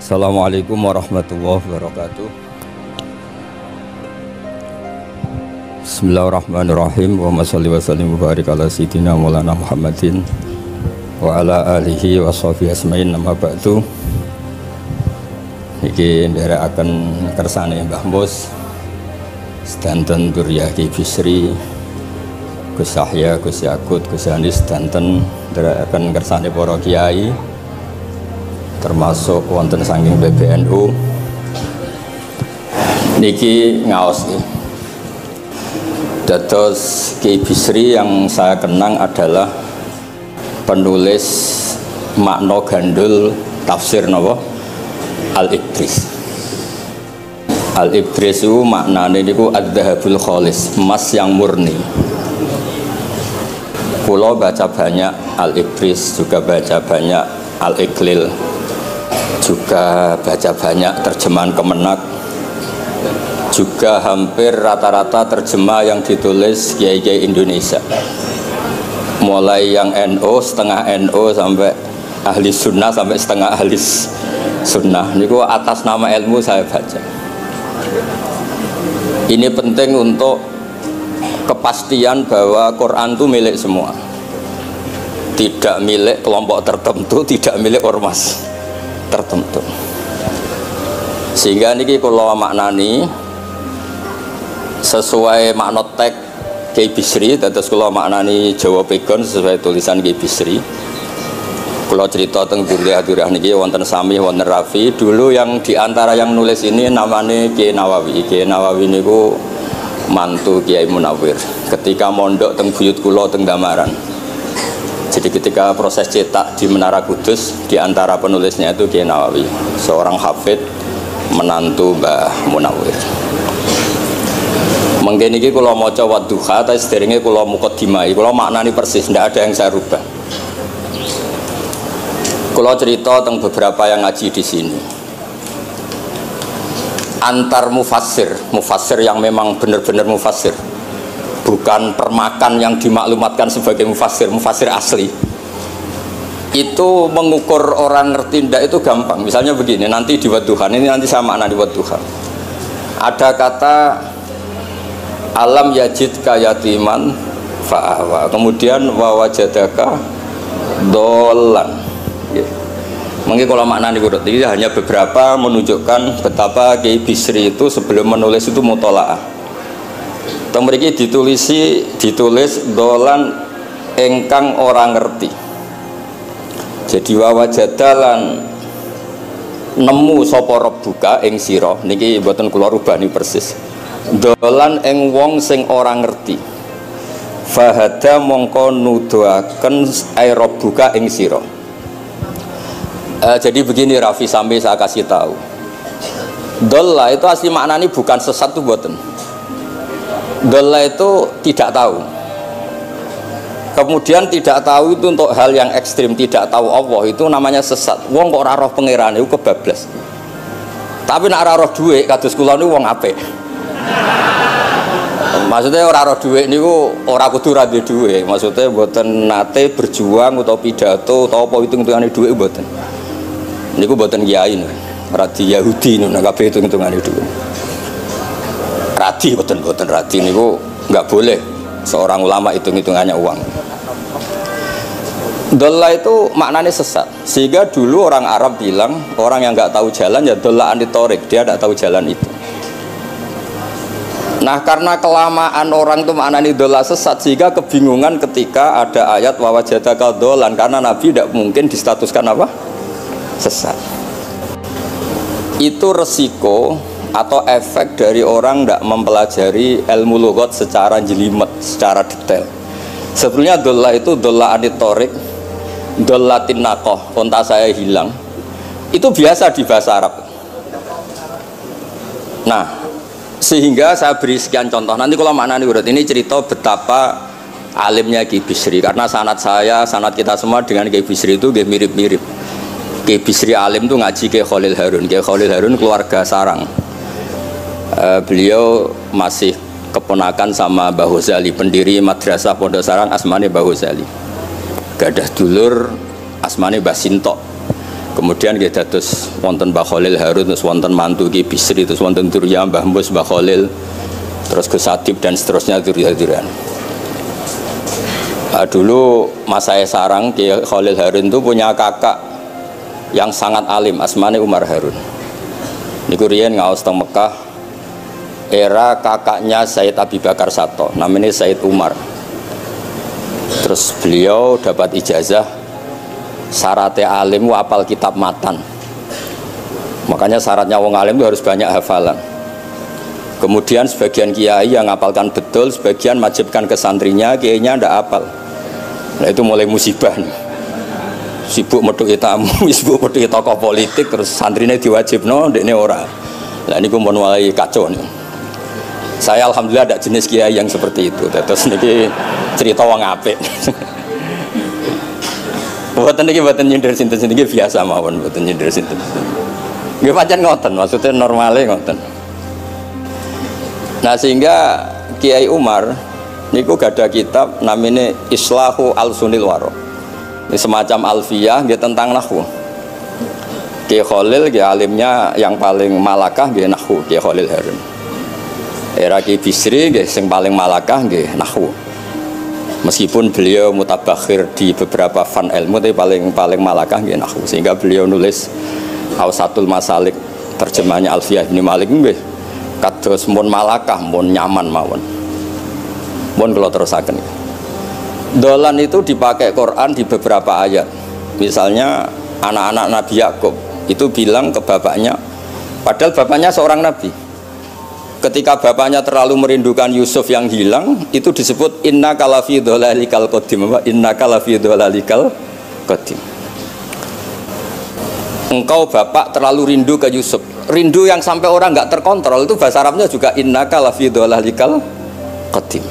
Assalamualaikum warahmatullahi wabarakatuh. Bismillahirrahmanirrahim. Wa salli wa sallim wa barik ala sayyidina Maulana Muhammadin wa ala alihi wa sahbihi asma'in. Nama ba'du. Iki nderekaken kersane Mbah Mus sedanten Duriyah Ki Bisri, Gus Yahya, Gus Yakut, Gus Anis, sedanten nderekaken kersane para kiai termasuk wonten saking PBNU niki ngaos nih. Dados Ki Bisri yang saya kenang adalah penulis makna gandul tafsir napa Al-Ibris. Al-Ibris itu maknane niku ad-dhahabul khalis, emas yang murni. Kula baca banyak Al-Ibris, juga baca banyak Al-Iqlil, juga baca banyak terjemahan Kemenak, juga hampir rata-rata terjemah yang ditulis kiai-kiai Indonesia, mulai yang NO, setengah NO sampai ahli sunnah sampai setengah ahli sunnah. Niku atas nama ilmu saya baca. Ini penting untuk kepastian bahwa Quran itu milik semua, tidak milik kelompok tertentu, tidak milik ormas tertentu. Sehingga niki kula maknani sesuai makna teks Ki Bisri, dados kula maknani Jawa Pegon sesuai tulisan Ki Bisri. Kula cerita teng Duriyah niki wonten Sami, wonten Rafi. Dulu yang diantara yang nulis ini namanya Kiai Nawawi. Kiai Nawawi niku mantu Kiai Munawir ketika mondok teng buyut kula teng Damaran. Jadi ketika proses cetak di Menara Kudus, di antara penulisnya itu Kiai Nawawi, seorang hafid menantu Mbah Munawir. Mungkin ini kalau mau coba duha, tapi sederhana kalau mukaddimai, kalau maknani persis, tidak ada yang saya rubah. Kalau cerita tentang beberapa yang ngaji di sini, antar mufassir yang memang benar-benar mufassir, bukan permakan yang dimaklumatkan sebagai mufassir asli, itu mengukur orang ngerti ndak itu gampang. Misalnya begini, nanti di Wadduhan ini nanti sama makna di Wadduhan ada kata alam yajid kayatiman fa'awa, kemudian wawajadaka dolan. Mungkin kalau makna di Wadduhan ini hanya beberapa menunjukkan betapa Kiai Bisri itu sebelum menulis itu mutola'ah. Mriki ditulis dolan engkang orang ngerti. Jadi wawajadalan nemu sapa rabbuka ing sira niki mboten kula rubani persis. Dolan ing wong sing ora ngerti. Fahada mongko nuduhaken ai rabbuka ing sira. Jadi begini Rafi, sampai saya kasih tahu. Dolla itu asli maknanya bukan sesat tuh mboten. Dolla itu tidak tahu. Kemudian tidak tahu itu untuk hal yang ekstrim, tidak tahu Allah itu namanya sesat. Wong kok ora roh pangeran itu kebablas. Tapi nek ora roh dhuwit kados kula niku wong apik. Maksudnya ora roh dhuwit niku ora kudu ra duwe dhuwit. Maksudnya mboten nate berjuang utawa pidato utawa apa hitung-hitungane dhuwit mboten. Niku mboten kiai niku. Radi Yahudi niku nek kabeh hitung-hitungane dhuwit. Radi boten radi niku nggak boleh seorang ulama hitung-hitungannya uang. Dolla itu maknanya sesat. Sehingga dulu orang Arab bilang orang yang nggak tahu jalan ya dolla anitorik, dia tidak tahu jalan itu. Nah karena kelamaan orang itu maknanya dolla sesat, sehingga kebingungan ketika ada ayat wawajadaka dolan, karena Nabi tidak mungkin distatuskan apa? Sesat. Itu resiko atau efek dari orang tidak mempelajari ilmu lughat secara jelimet, secara detail. Sebetulnya dolla itu dolla anitorik, dolla tinnakoh, onta saya hilang. Itu biasa di bahasa Arab. Nah, sehingga saya beri sekian contoh. Nanti kalau maknanya urut ini cerita betapa alimnya Ki Bisri, karena sanad saya, sanad kita semua dengan Ki Bisri itu mirip-mirip. Ki Bisri alim itu ngaji Ki Khalil Harun. Ki Khalil Harun keluarga sarang. Beliau masih keponakan sama Mbah Ghazali, pendiri madrasah Pondok Sarang asmane Mbah Ghazali. Gadah dulur asmane Mbah Sintok. Kemudian kita terus wonten Mbah Khalil Harun, terus wonten mantu Ki Bisri, terus wonten Durya Mbah Mus, Mbah Khalil, terus Gus Adib dan seterusnya Durya-Duryan. Dulu Mas saya sarang Ki Khalil Harun itu punya kakak yang sangat alim, asmane Umar Harun. Niku riyen ngaos teng Mekah era kakaknya Sayyid Abi Bakar Sato, namanya Sayyid Umar. Terus beliau dapat ijazah syaratnya alim apal kitab matan. Makanya syaratnya wong alim itu harus banyak hafalan. Kemudian sebagian kiai yang ngapalkan betul, sebagian wajibkan ke santrinya, kiainya ndak apal. Nah itu mulai musibah nih. Sibuk metuki tamu, sibuk metuki tokoh politik, terus santrinya diwajibno, ndekne ora. Lah niku mun mulai kacau nih. Saya alhamdulillah ada jenis kiai yang seperti itu. Terus niki cerita wong apik. Mboten niki mboten nyindir sinten niki biasa mawon, mboten nyindir sinten. Nggih pancen ngoten, maksudnya normale ngoten. Nah sehingga Kiai Umar niku gada kitab namanya Islahu Al-Sunil Waro. Ini semacam alfiyah nggih tentang nahwu. Kiai Khalil nggih alimnya yang paling malakah nggih nahwu, Kiai Khalil Harun. Era Ki Bisri nggih sing paling malakah nggih nahwu. Meskipun beliau mutabakhir di beberapa fan ilmu, tapi paling malakah nggih nahwu. Sehingga beliau nulis Awsatul Masalik, terjemahnya Alfiyah Ibnu Malik nggih kados mun malakah, mun nyaman mawon. Mun kula terusaken. Dolan itu dipakai Quran di beberapa ayat. Misalnya anak-anak Nabi Yakub itu bilang ke bapaknya, padahal bapaknya seorang nabi. Ketika bapaknya terlalu merindukan Yusuf yang hilang, itu disebut inna kalafi dhalalikal qadim. Inna kalafi dhalalikal qadim. Engkau bapak terlalu rindu ke Yusuf. Rindu yang sampai orang nggak terkontrol itu bahasa Arabnya juga inna kalafi dhalalikal qadim.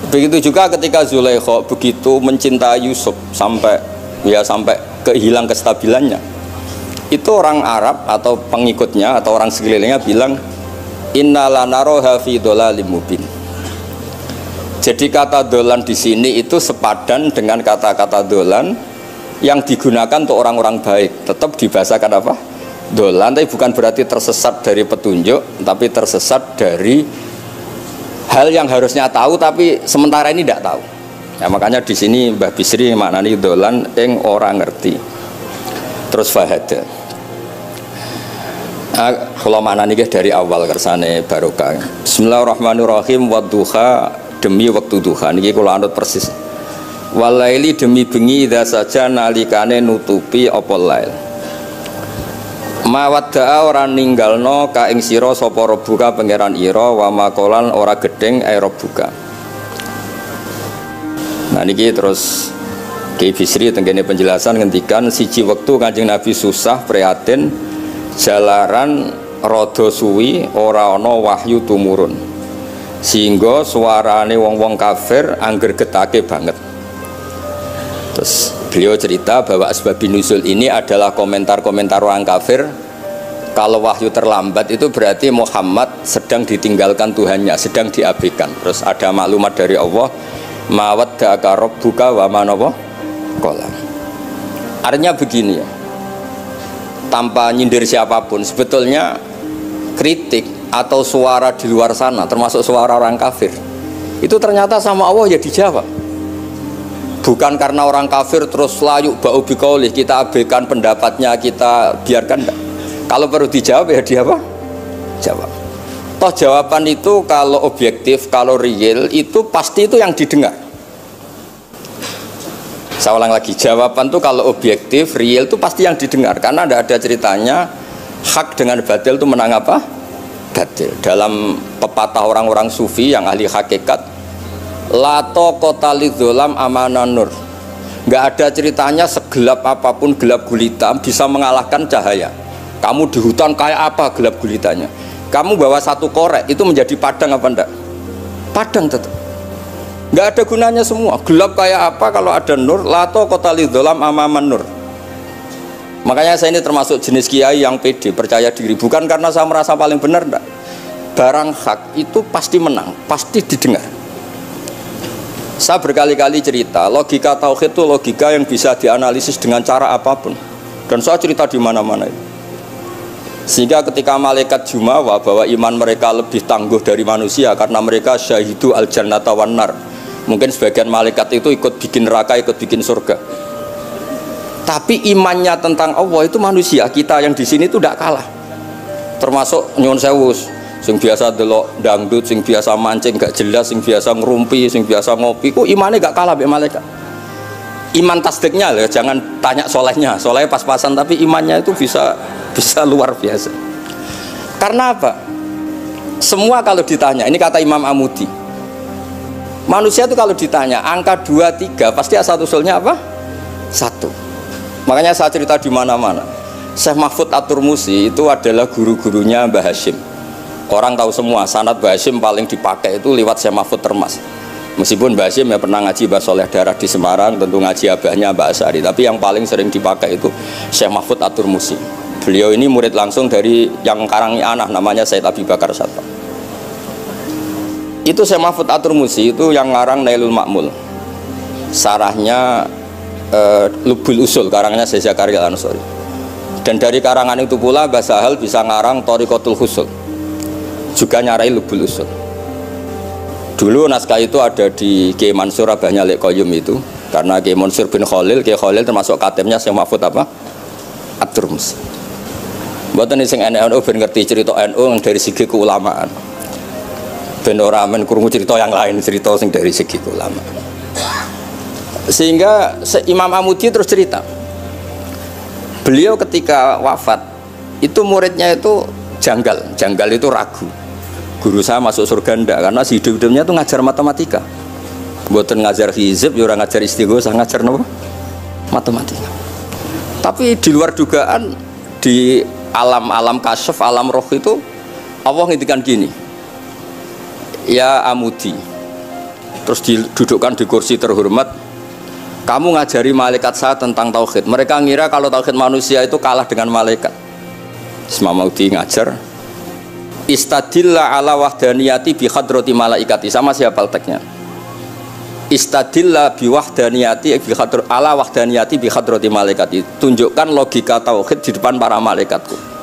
Begitu juga ketika Zulaikha begitu mencintai Yusuf sampai kehilang kestabilannya. Itu orang Arab atau pengikutnya atau orang sekelilingnya bilang inna lanaroha fi dhalalim mubin. Jadi kata dolan di sini itu sepadan dengan kata-kata dolan yang digunakan untuk orang-orang baik. Tetap dibahasakan apa? Dolan, tapi bukan berarti tersesat dari petunjuk, tapi tersesat dari hal yang harusnya tahu tapi sementara ini tidak tahu. Ya, makanya di sini Mbah Bisri maknani dolan ing orang ngerti. Terus fahada. Kalau maknani dari awal kersane barokah. Bismillahirrahmanirrahim. Wadduha, demi waktu duha. Niki kula anut persis. Walaili, demi bengi idza saja nalikane nutupi apa lail. Mawadda'a ora ninggalno ka ing sira sapa rabbuka pangeran ira wa makolan ora gedeng rabbuka. Nah niki terus Ki Bisri tenggene penjelasan ngendikan siji wektu Kanjeng Nabi susah prihatin jalaran rada suwi ora ana wahyu tumurun. Sehingga suarane wong-wong kafir angger getake banget. Terus beliau cerita bahwa asbabun nuzul ini adalah komentar-komentar orang kafir. Kalau wahyu terlambat itu berarti Muhammad sedang ditinggalkan Tuhannya, sedang diabaikan. Terus ada maklumat dari Allah, mawaddaka rabbuka wa ma qala. Artinya begini ya, tanpa nyindir siapapun, sebetulnya kritik atau suara di luar sana, termasuk suara orang kafir, itu ternyata sama Allah ya dijawab. Bukan karena orang kafir terus layuk ba'u biqaulih, kita abaikan pendapatnya, kita biarkan. Enggak. Kalau perlu dijawab ya dia apa? Jawab. Toh jawaban itu kalau objektif, kalau real itu pasti itu yang didengar. Saya ulang lagi, jawaban itu kalau objektif, real itu pasti yang didengar. Karena tidak ada ceritanya hak dengan batil itu menang apa? Batil. Dalam pepatah orang-orang sufi yang ahli hakikat, lato kota lidzolam amanan nur. Nggak ada ceritanya segelap apapun gelap gulita bisa mengalahkan cahaya. Kamu di hutan kayak apa gelap gulitanya? Kamu bawa satu korek itu menjadi padang apa enggak? Padang tetap. Nggak ada gunanya semua. Gelap kayak apa kalau ada nur? Lato kota lidzolam amaman nur. Makanya saya ini termasuk jenis kiai yang pede, percaya diri. Bukan karena saya merasa paling benar, enggak. Barang hak itu pasti menang, pasti didengar. Saya berkali-kali cerita, logika tauhid itu logika yang bisa dianalisis dengan cara apapun. Dan saya cerita di mana-mana itu. Sehingga ketika malaikat jumawa bahwa iman mereka lebih tangguh dari manusia karena mereka syahidu al-jannata wan nar. Mungkin sebagian malaikat itu ikut bikin neraka, ikut bikin surga. Tapi imannya tentang Allah itu manusia kita yang di sini itu tidak kalah. Termasuk nyuwun sewu, sing biasa delok dangdut, sing biasa mancing gak jelas, sing biasa ngerumpi, sing biasa ngopi, kok imannya gak kalah be malaikat. Iman tasdiknya loh, jangan tanya solehnya, solehnya pas-pasan, tapi imannya itu bisa luar biasa. Karena apa? Semua kalau ditanya, ini kata Imam Amudi, manusia itu kalau ditanya angka 2, 3 pasti asal usulnya apa? 1. Makanya saya cerita di mana-mana. Syekh Mahfud At-Turmusi itu adalah guru-gurunya Mbah Hashim. Orang tahu semua sanad Mbah Hashim paling dipakai itu lewat Syekh Mahfud Termas. Meskipun Mbah Hashim ya pernah ngaji Mbah Soleh Darah di Semarang, tentu ngaji abahnya Mbah Asy'ari, tapi yang paling sering dipakai itu Syekh Mahfud At-Turmusi. Beliau ini murid langsung dari yang karangi anak namanya Said Abi Bakar Sattar. Itu Syekh Mahfud At-Turmusi itu yang ngarang Nailul Ma'mul. Sarahnya Lubul Usul, karangannya Syekh Zakaria Al-Ansori. Dan dari karangan itu pula Mbah Sahal bisa ngarang Thariqatul Husul, juga nyarai Lubul Usul. Dulu naskah itu ada di Kiai Mansur abahnya Lek Qayyum itu, karena Kiai Mansur bin Khalil, Kiai Khalil termasuk katibnya Syekh Mahfud apa? At-Turmusi. Mboten sing NU ben ngerti cerita NU yang dari segi keulamaan. Ben ora men krungu cerita yang lain, cerita sing dari segi keulamaan. Sehingga Imam Amudi terus cerita. Beliau ketika wafat itu muridnya itu janggal itu ragu. Guru saya masuk surga enggak, karena si hidup-hidupnya itu ngajar matematika. Mboten ngajar hizib, ya ora ngajar istighosah, ngajar apa? Matematika. Tapi di luar dugaan di alam kasyaf, alam roh itu Allah ngintikan gini. Ya Amudi. Terus didudukkan di kursi terhormat. Kamu ngajari malaikat saya tentang tauhid. Mereka ngira kalau tauhid manusia itu kalah dengan malaikat. Imam Amudi ngajar. Istadilla ala wahdaniyati bi hadrati malaikati. Sama siapa teksnya? Istadilla bi wahdaniyati bi ala wahdaniyati bi hadrati malaikati. Tunjukkan logika tauhid di depan para malaikatku.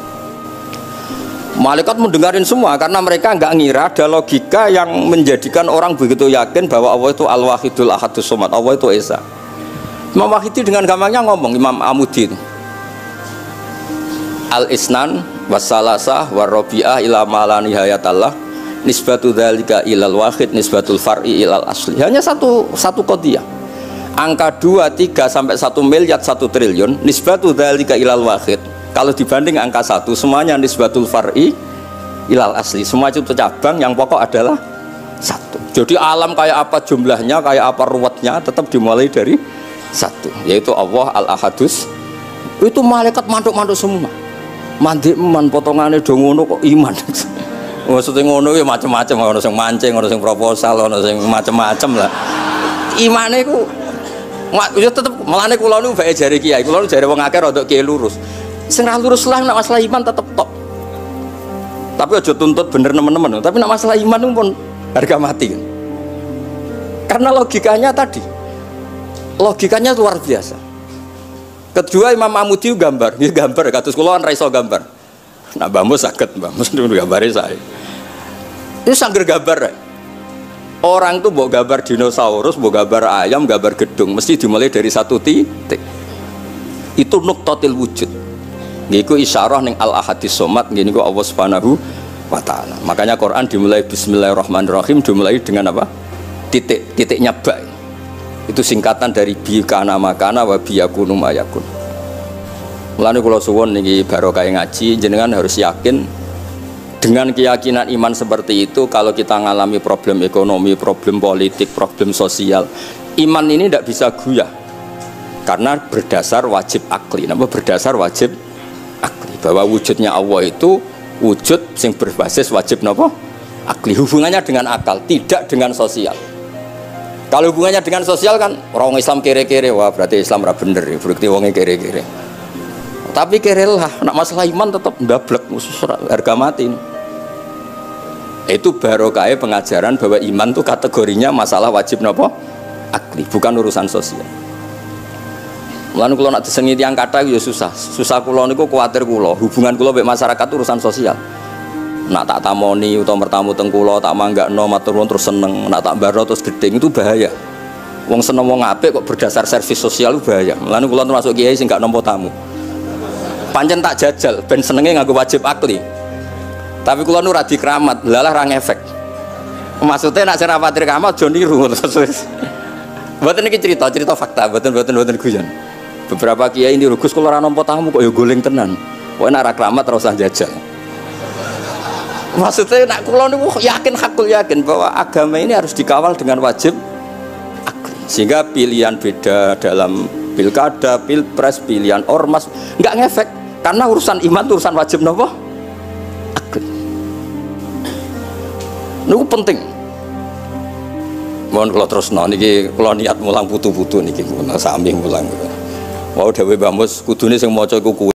Malaikat mendengarin semua karena mereka enggak ngira ada logika yang menjadikan orang begitu yakin bahwa Allah itu Al-Wahidul Ahadus Somad, Allah itu Esa. Imam Wahidi dengan gampangnya ngomong, Imam Amudi itu Al-Isnan wassalasah warrobi'ah ila ma'la nihayatallah nisbatu dzalika ilal wahid nisbatul far'i ilal asli. Hanya satu qadiyah. Angka 2, 3 sampai 1 miliar 1 triliun nisbatu dzalika ilal wahid. Kalau dibanding angka 1 semuanya nisbatul far'i ilal asli. Semua itu cabang, yang pokok adalah 1. Jadi alam kayak apa jumlahnya, kayak apa ruwetnya tetap dimulai dari 1, yaitu Allah Al-Ahadus. Itu malaikat mantuk-mantuk semua. Mandi man potongannya do ngono kok iman. Maksudnya ngono ya macam-macam, ono sing mancing, ono sing proposal, ono sing macam-macam lah. Imane ku ya tetep melane kula niku bae jare kiai, kula jare wong akeh rada kiai lurus. Sing ra lurus lah nek masalah iman tetep top. Tapi aja tuntut bener nemen-nemen, tapi nek masalah iman itu pun harga mati kan. Karena logikanya tadi. Logikanya luar biasa. Kedua Imam Amudi gambar, ini gambar kados kula kan ra iso gambar. Nah Mbah Mus saged, Mbah Mus niku gambare saya. Ini sangger gambar. Orang tuh mbok gambar dinosaurus, mbok gambar ayam, gambar gedung, mesti dimulai dari 1 titik. Itu nuqtatil wujud. Niku isyarah ning Al-Ahadis Somad, niku Allah Subhanahu wa taala. Makanya Quran dimulai bismillahirrahmanirrahim, dimulai dengan apa? Titiknya ba. Itu singkatan dari bi kana makana wa bi yakunu mayakun. Mulane kula suwun niki barokah ngaji, jenengan harus yakin dengan keyakinan iman seperti itu. Kalau kita ngalami problem ekonomi, problem politik, problem sosial, iman ini tidak bisa guyah karena berdasar wajib akli. Napa berdasar wajib akli, bahwa wujudnya Allah itu wujud yang berbasis wajib napa akli, hubungannya dengan akal, tidak dengan sosial. Kalau hubungannya dengan sosial kan orang Islam kere-kere, wah berarti Islam ra bener, berarti wongnya kere-kere. Tapi kere lah, nak masalah iman tetap ndablek, harga mati. Itu barokah pengajaran bahwa iman itu kategorinya masalah wajib napa akli, bukan urusan sosial. Mulane kula nak disengi tiyang kathah ya susah. Susah kula niku kuwatir kula, hubungan kula mek masyarakat urusan sosial. Nak tak tamoni utawa mertamu teng kula tak manggakno matur nuwun terus seneng, nak tak baro terus gedeng itu bahaya. Wong seneng wong apik kok berdasar servis sosial itu bahaya. Mulane kula termasuk kiai sing gak nampa tamu. Pancen tak jajal ben senenge nganggo wajib akli. Tapi kula nu ra dikeramat, lalah ra ngefek. Maksudnya nak sira patir keramat aja niru terus. Mboten iki cerita fakta, mboten guyon. Beberapa kiai niru Gus kula ora nampa tamu kok ya goleng tenan. Kok nek ra keramat ora usah jajal. Maksudnya nak kula niku yakin hakul yakin bahwa agama ini harus dikawal dengan wajib akli. Sehingga pilihan beda dalam pilkada, pilpres, pilihan ormas enggak ngefek karena urusan iman itu urusan wajib napa? Akli. Niku penting. Mohon kula terusno niki kula niat mulang putu-putu niki sami mulang. Wau dawuh Mbah Mus kudune sing maca iku